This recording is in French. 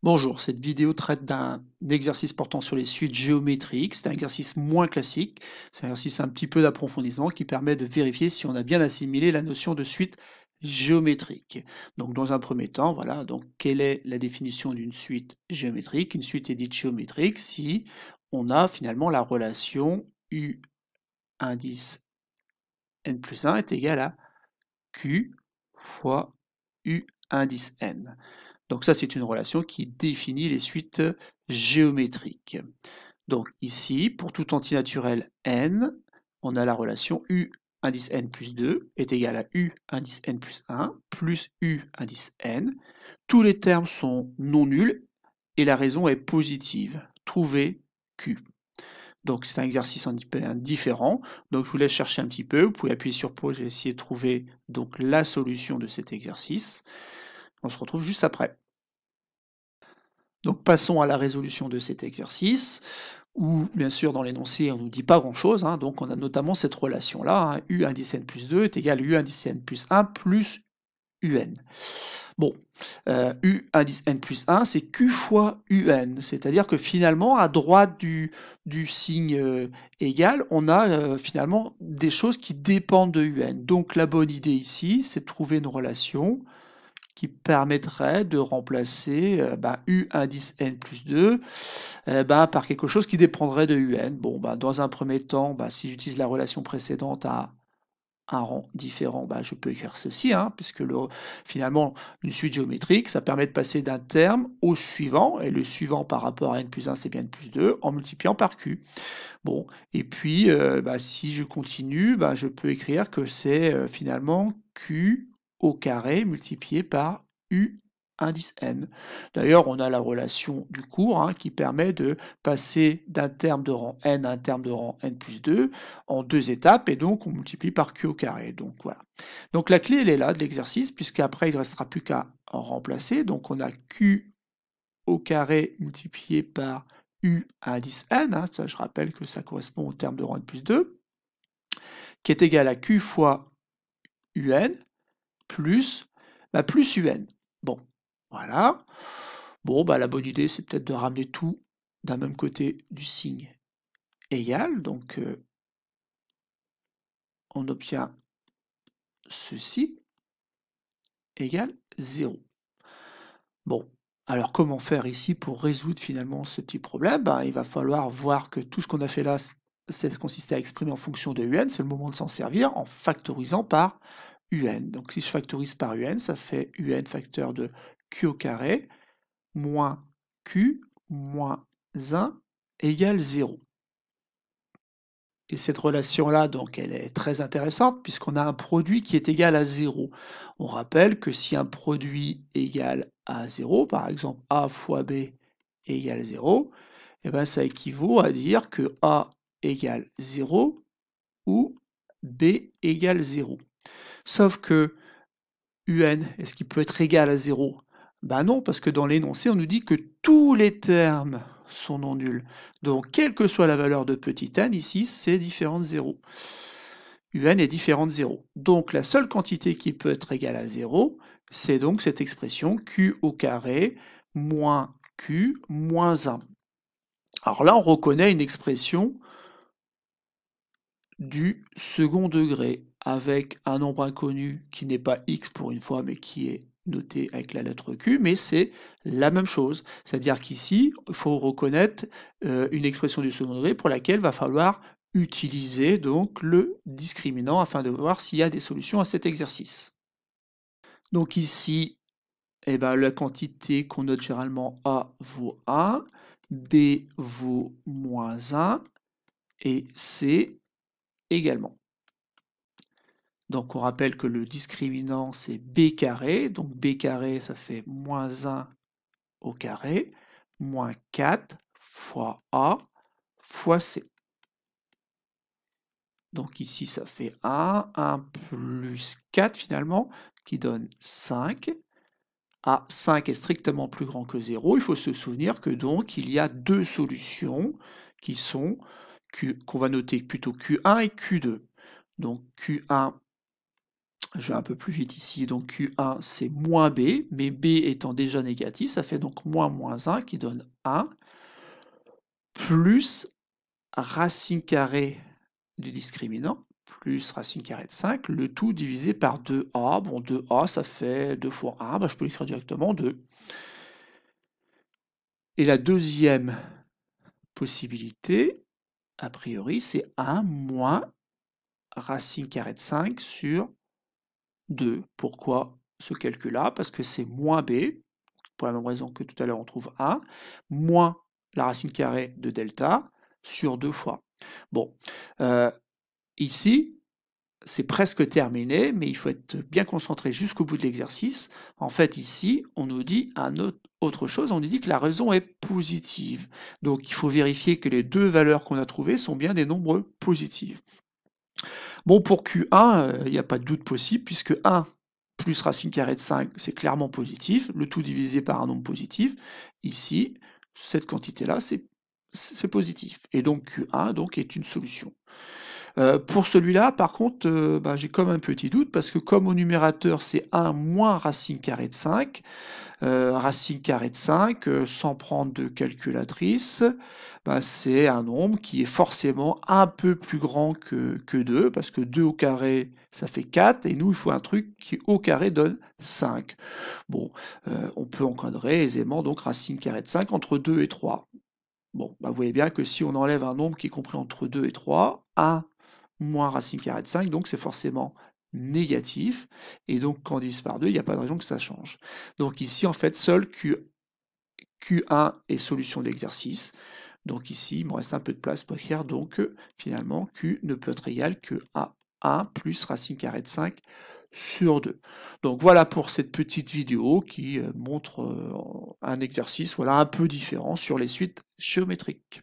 Bonjour, cette vidéo traite d'un exercice portant sur les suites géométriques. C'est un exercice moins classique, c'est un exercice un petit peu d'approfondissement qui permet de vérifier si on a bien assimilé la notion de suite géométrique. Donc dans un premier temps, voilà, donc quelle est la définition d'une suite géométrique? Une suite est dite géométrique si on a finalement la relation U indice n plus 1 est égal à Q fois U indice n. Donc ça, c'est une relation qui définit les suites géométriques. Donc ici, pour tout antinaturel n, on a la relation U indice n plus 2 est égal à U indice n plus 1 plus U indice n. Tous les termes sont non nuls et la raison est positive. Trouvez Q. Donc c'est un exercice un petit peu différent. Donc je vous laisse chercher un petit peu. Vous pouvez appuyer sur pause et essayer de trouver donc la solution de cet exercice. On se retrouve juste après. Donc passons à la résolution de cet exercice, où bien sûr dans l'énoncé on ne nous dit pas grand-chose, hein, donc on a notamment cette relation-là, hein, U indice n plus 2 est égal à U indice n plus 1 plus UN. Bon, U indice n plus 1 c'est Q fois UN, c'est-à-dire que finalement à droite du signe égal, on a finalement des choses qui dépendent de UN. Donc la bonne idée ici, c'est de trouver une relation qui permettrait de remplacer U indice n plus 2 par quelque chose qui dépendrait de un. Bon, dans un premier temps, si j'utilise la relation précédente à un rang différent, je peux écrire ceci, hein, puisque finalement, une suite géométrique, ça permet de passer d'un terme au suivant, et le suivant par rapport à n plus 1, c'est bien n plus 2, en multipliant par q. Bon, et puis, si je continue, je peux écrire que c'est finalement q au carré multiplié par u indice n. D'ailleurs, on a la relation du cours hein, qui permet de passer d'un terme de rang n à un terme de rang n plus 2 en deux étapes, et donc on multiplie par q au carré. Donc voilà. Donc la clé, elle est là de l'exercice, puisqu'après, il ne restera plus qu'à en remplacer. Donc on a q au carré multiplié par u indice n, hein, ça, je rappelle que ça correspond au terme de rang n plus 2, qui est égal à q fois un plus, plus un. Bon, voilà. Bon, la bonne idée, c'est peut-être de ramener tout d'un même côté du signe égal. Donc, on obtient ceci égale 0. Bon, alors comment faire ici pour résoudre finalement ce petit problème? Il va falloir voir que tout ce qu'on a fait là, c'est consisté à exprimer en fonction de un. C'est le moment de s'en servir en factorisant par un. Donc si je factorise par un, ça fait un facteur de q au carré moins q moins 1 égale 0. Et cette relation-là, donc, elle est très intéressante puisqu'on a un produit qui est égal à 0. On rappelle que si un produit égale à 0, par exemple A fois B égale 0, ça équivaut à dire que A égale 0 ou B égale 0. Sauf que UN, est-ce qu'il peut être égal à 0? Non, parce que dans l'énoncé, on nous dit que tous les termes sont non nuls. Donc, quelle que soit la valeur de petit n, ici, c'est différent de 0. UN est différent de 0. Donc, la seule quantité qui peut être égale à 0, c'est donc cette expression q au carré moins q moins 1. Alors là, on reconnaît une expression du second degré avec un nombre inconnu qui n'est pas x pour une fois, mais qui est noté avec la lettre q, mais c'est la même chose. C'est-à-dire qu'ici, il faut reconnaître une expression du second degré pour laquelle il va falloir utiliser donc le discriminant afin de voir s'il y a des solutions à cet exercice. Donc ici, la quantité qu'on note généralement A vaut 1, B vaut moins 1 et C également. Donc on rappelle que le discriminant c'est b carré, donc b carré ça fait moins 1 au carré, moins 4 fois a fois c. Donc ici ça fait 1 plus 4 finalement, qui donne 5. 5 est strictement plus grand que 0, il faut se souvenir que donc il y a deux solutions qui sont, qu'on va noter plutôt Q1 et Q2. Donc Q1 Je vais un peu plus vite ici, donc Q1 c'est moins B, mais B étant déjà négatif, ça fait donc moins 1 qui donne 1, plus racine carrée du discriminant, plus racine carrée de 5, le tout divisé par 2A. Bon, 2A ça fait 2 fois 1, bah, je peux l'écrire directement 2. Et la deuxième possibilité, a priori, c'est 1 moins racine carrée de 5 sur 2. Pourquoi ce calcul-là? Parce que c'est moins B, pour la même raison que tout à l'heure on trouve 1, moins la racine carrée de delta sur 2 fois. Bon, ici, c'est presque terminé, mais il faut être bien concentré jusqu'au bout de l'exercice. En fait, ici, on nous dit autre chose, on nous dit que la raison est positive. Donc, il faut vérifier que les deux valeurs qu'on a trouvées sont bien des nombres positifs. Bon, pour Q1, il n'y a pas de doute possible, puisque 1 plus racine carrée de 5, c'est clairement positif, le tout divisé par un nombre positif. Ici, cette quantité-là, c'est positif. Et donc Q1 donc, est une solution. Pour celui-là, par contre, bah, j'ai comme un petit doute, parce que comme au numérateur, c'est 1 moins racine carrée de 5, racine carrée de 5, sans prendre de calculatrice, bah, c'est un nombre qui est forcément un peu plus grand que 2, parce que 2 au carré, ça fait 4, et nous, il faut un truc qui au carré donne 5. Bon, on peut encadrer aisément donc racine carrée de 5 entre 2 et 3. Bon, bah, vous voyez bien que si on enlève un nombre qui est compris entre 2 et 3, 1 moins racine carrée de 5, donc c'est forcément négatif, et donc quand on divise par 2, il n'y a pas de raison que ça change. Donc ici, en fait, seul Q1 est solution d'exercice. Donc ici, il me reste un peu de place pour écrire, donc finalement, Q ne peut être égal que à 1 plus racine carrée de 5 sur 2. Donc voilà pour cette petite vidéo qui montre un exercice voilà, un peu différent sur les suites géométriques.